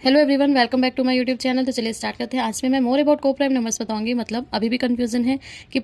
Hello everyone, welcome back to my YouTube channel. तो चलिए start करते हैं। आज में मैं मोर अबाउट को प्राइम नंबर्स बताऊंगी। मतलब अभी भी कंफ्यूजन है कि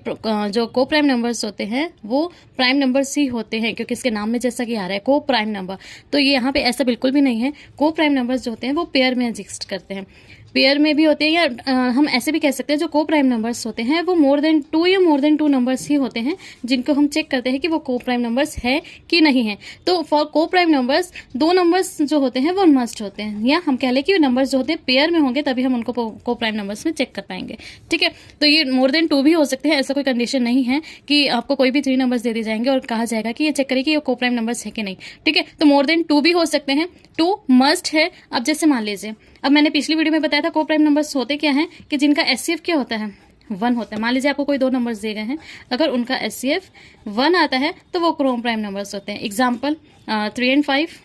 जो को प्राइम नंबर्स होते हैं वो प्राइम नंबर्स ही होते हैं, क्योंकि इसके नाम में जैसा कि आ रहा है को प्राइम नंबर, तो ये यहाँ पे ऐसा बिल्कुल भी नहीं है। को प्राइम नंबर्स जो होते हैं वो पेयर में एग्जिस्ट करते हैं, पेयर में भी होते हैं, या हम ऐसे भी कह सकते हैं जो को प्राइम नंबर्स होते हैं वो मोर देन टू या मोर देन टू नंबर्स ही होते हैं, जिनको हम चेक करते हैं कि वो को प्राइम नंबर्स है कि नहीं है। तो फॉर को प्राइम नंबर्स दो नंबर्स जो होते हैं वो मस्ट होते हैं, या हम कह लें कि नंबर्स जो होते हैं पेयर में होंगे, तभी हम उनको को प्राइम नंबर्स में चेक कर पाएंगे। ठीक है, तो ये मोर देन टू भी हो सकते हैं, ऐसा कोई कंडीशन नहीं है कि आपको कोई भी 3 नंबर्स दे दिए जाएंगे और कहा जाएगा कि ये चेक करिए कि ये को प्राइम नंबर्स है कि नहीं। ठीक है, तो मोर देन टू भी हो सकते हैं, टू मस्ट है। अब जैसे मान लीजिए, अब मैंने पिछली वीडियो में बताया था को प्राइम नंबर्स होते क्या हैं, कि जिनका एचसीएफ क्या होता है, 1 होता है। मान लीजिए आपको कोई 2 नंबर्स दिए गए हैं, अगर उनका एचसीएफ 1 आता है तो वो को प्राइम नंबर्स होते हैं। एग्जाम्पल 3 and 5,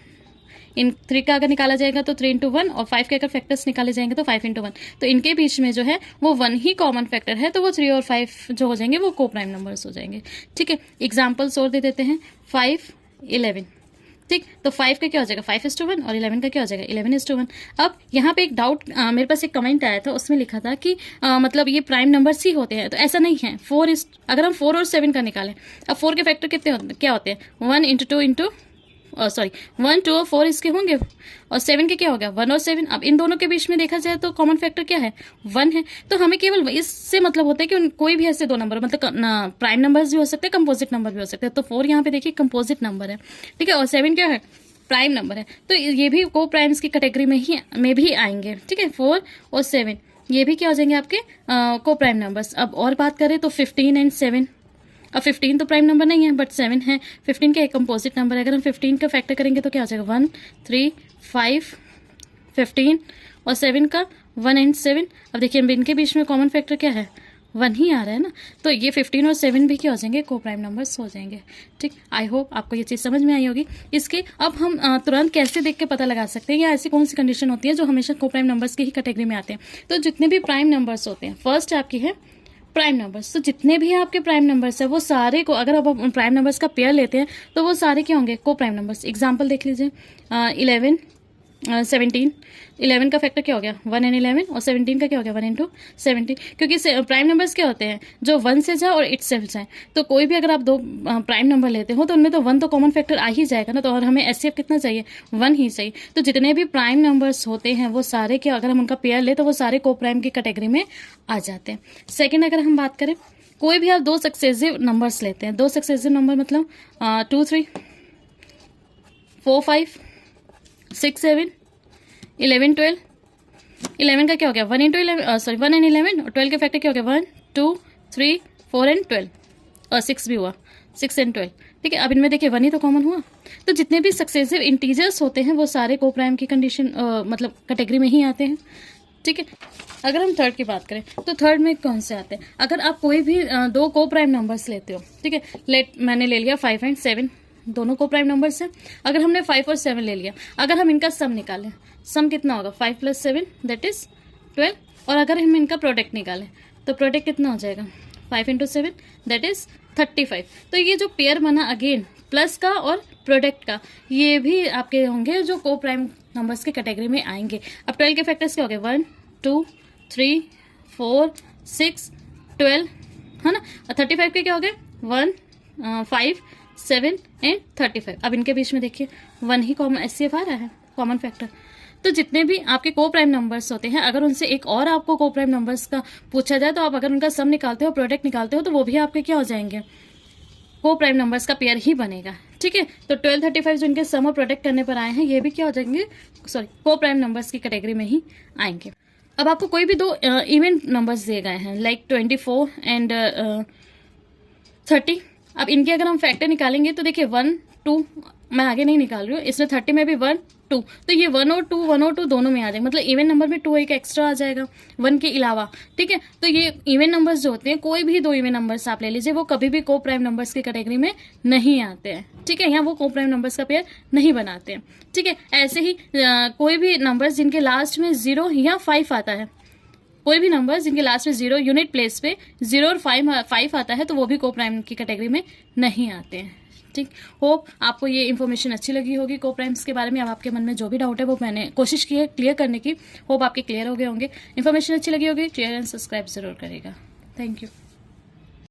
इन 3 का अगर निकाला जाएगा तो 3 into 1, और 5 के अगर फैक्टर्स निकाले जाएंगे तो 5 into 1, तो इनके बीच में जो है वो 1 ही कॉमन फैक्टर है, तो वो 3 और 5 जो हो जाएंगे वो को प्राइम नंबर्स हो जाएंगे। ठीक है, एग्जाम्पल्स और दे देते हैं। 5, 11। ठीक, तो 5 का क्या हो जाएगा 5:1, और 11 का क्या हो जाएगा 11:1। अब यहाँ पे एक डाउट, मेरे पास एक कमेंट आया था, उसमें लिखा था कि मतलब ये प्राइम नंबर्स ही होते हैं, तो ऐसा नहीं है। अगर हम 4 और 7 का निकालें, अब 4 के फैक्टर कितने क्या होते हैं, 1 into 2 into 1, 2 और 4 इसके होंगे, और 7 के क्या हो गया 1 और 7। अब इन दोनों के बीच में देखा जाए तो कॉमन फैक्टर क्या है 1 है, तो हमें केवल इससे मतलब होता है कि कोई भी ऐसे 2 नंबर, मतलब प्राइम नंबर्स भी हो सकते हैं, कंपोजिट नंबर भी हो सकते हैं। तो 4 यहाँ पे देखिए कंपोजिट नंबर है, ठीक है, और 7 क्या है प्राइम नंबर है, तो ये भी को प्राइम्स की कैटेगरी में भी आएंगे। ठीक है, 4 और 7 ये भी क्या हो जाएंगे आपके को प्राइम नंबर्स। अब और बात करें तो 15 and 7, अब 15 तो प्राइम नंबर नहीं है, बट 7 है। 15 का एक कंपोजिट नंबर है, अगर हम 15 का फैक्टर करेंगे तो क्या हो जाएगा 1, 3, 5, 15, और 7 का 1 and 7। अब देखिए इनके बीच में कॉमन फैक्टर क्या है 1 ही आ रहा है ना, तो ये 15 और 7 भी क्या हो जाएंगे को प्राइम नंबर्स हो जाएंगे। ठीक, आई होप आपको ये चीज़ समझ में आई होगी। इसके अब हम तुरंत कैसे देख के पता लगा सकते हैं, या ऐसी कौन सी कंडीशन होती है जो हमेशा को प्राइम नंबर्स की ही कैटेगरी में आते हैं। तो जितने भी प्राइम नंबर्स होते हैं, फर्स्ट आपकी है प्राइम नंबर्स, तो जितने भी आपके प्राइम नंबर्स है वो सारे को, अगर आप प्राइम नंबर्स का पेयर लेते हैं तो वो सारे क्या होंगे को प्राइम नंबर्स। एग्जाम्पल देख लीजिए, 11, 17, 11 का फैक्टर क्या हो गया 1 and 11, और 17 का क्या हो गया 1 into 17, क्योंकि प्राइम नंबर्स क्या होते हैं जो 1 से जाए और इटसेल्फ जाए। तो कोई भी अगर आप 2 प्राइम नंबर लेते हो तो उनमें तो 1 तो कॉमन फैक्टर आ ही जाएगा ना, तो और हमें एचसीएफ कितना चाहिए 1 ही चाहिए। तो जितने भी प्राइम नंबर्स होते हैं वो सारे क्या, अगर हम उनका पेयर ले तो वो सारे को प्राइम की कैटेगरी में आ जाते हैं। सेकेंड, अगर हम बात करें, कोई भी आप 2 सक्सेसिव नंबर्स लेते हैं, 2 सक्सेसिव नंबर मतलब 2, 3, 4, 5, 6, 7, 11, 12। 11 का क्या हो गया 1 into 11, 1 and 11, और 12 के फैक्टर क्या हो गया 1, 2, 3, 4 and 12, और 6 भी हुआ 6 and 12। ठीक है, अब इनमें देखिए 1 ही तो कॉमन हुआ। तो जितने भी सक्सेसिव इंटीजर्स होते हैं वो सारे को प्राइम की कंडीशन मतलब कैटेगरी में ही आते हैं। ठीक है, अगर हम थर्ड की बात करें तो थर्ड में कौन से आते हैं, अगर आप कोई भी 2 को प्राइम नंबर्स लेते हो, ठीक है, मैंने ले लिया 5 and 7, दोनों को प्राइम नंबर्स हैं। अगर हमने 5 और 7 ले लिया, अगर हम इनका सम निकालें, सम कितना होगा 5 + 7 दैट इज 12, और अगर हम इनका प्रोडक्ट निकालें तो प्रोडक्ट कितना हो जाएगा 5 into 7 दैट इज 35। तो ये जो पेयर बना अगेन प्लस का और प्रोडक्ट का, ये भी आपके होंगे जो को प्राइम नंबर्स की कैटेगरी में आएंगे। अब 12 के फैक्टर्स क्या हो गए 1, 2, 3, 4, 6, 12, है ना, और 35 के क्या हो गए 1, 5, 7 and 35। अब इनके बीच में देखिए 1 ही कॉमन एचसीएफ आ रहा है कॉमन फैक्टर। तो जितने भी आपके को प्राइम नंबर्स होते हैं, अगर उनसे एक और आपको को प्राइम नंबर्स का पूछा जाए तो आप अगर उनका सम निकालते हो, प्रोडक्ट निकालते हो, तो वो भी आपके क्या हो जाएंगे को प्राइम नंबर्स का पेयर ही बनेगा। ठीक है, तो 12, 35 जो इनके सम और प्रोडक्ट करने पर आए हैं, ये भी क्या हो जाएंगे को प्राइम नंबर्स की कैटेगरी में ही आएंगे। अब आपको कोई भी 2 इवन नंबर्स दिए गए हैं, लाइक 24 and 30। अब इनके अगर हम फैक्टर निकालेंगे तो देखिए 1, 2, मैं आगे नहीं निकाल रही हूँ, इसमें 30 में भी 1, 2, तो ये 1 और 2 दोनों में आ जाएगा, मतलब इवन नंबर में 2 एक एक्स्ट्रा आ जाएगा 1 के अलावा। ठीक है, तो ये इवन नंबर्स जो होते हैं, कोई भी 2 इवन नंबर्स आप ले लीजिए, वो कभी भी को प्राइम नंबर्स की कैटेगरी में नहीं आते हैं। ठीक है, यहाँ वो को प्राइम नंबर्स का पेयर नहीं बनाते हैं। ठीक है, ऐसे ही कोई भी नंबर्स जिनके लास्ट में 0 या 5 आता है, कोई भी नंबर जिनके लास्ट में 0 यूनिट प्लेस पे 0 और 5 आता है, तो वो भी को प्राइम की कैटेगरी में नहीं आते हैं। ठीक। होप आपको ये इन्फॉर्मेशन अच्छी लगी होगी को प्राइम्स के बारे में। अब आपके मन में जो भी डाउट है वो मैंने कोशिश की है क्लियर करने की। होप आपके क्लियर हो गए होंगे। इन्फॉर्मेशन अच्छी लगी होगी, शेयर एंड सब्सक्राइब जरूर करेगा। Thank you.